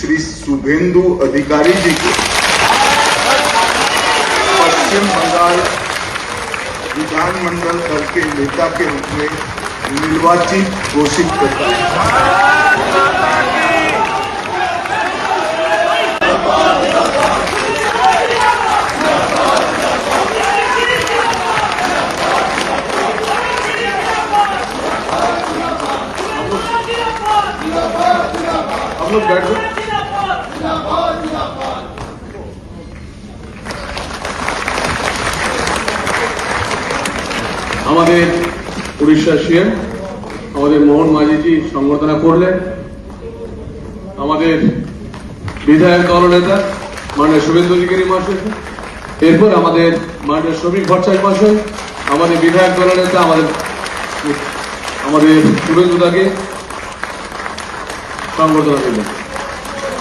श्री शुभेंदु अधिकारी जी को पश्चिम बंगाल विधानमंडल दल के नेता के रूप में निर्वाचित घोषित करता है। हम लोग बैठ जाओ। আমাদের উড়িষ্যার সিএম আমাদের মোহন মাঝিজি সংবর্ধনা করলেন। আমাদের বিধায়ক দলনেতা মাননীয় শুভেন্দু অধিকারী মহাশয়, এরপর আমাদের মাননীয় শ্রমিক ভট্টাচার্য মহাশয়, আমাদের বিধায়ক দলনেতা আমাদের শুভেন্দু দাকে সংবর্ধনা দিলেন।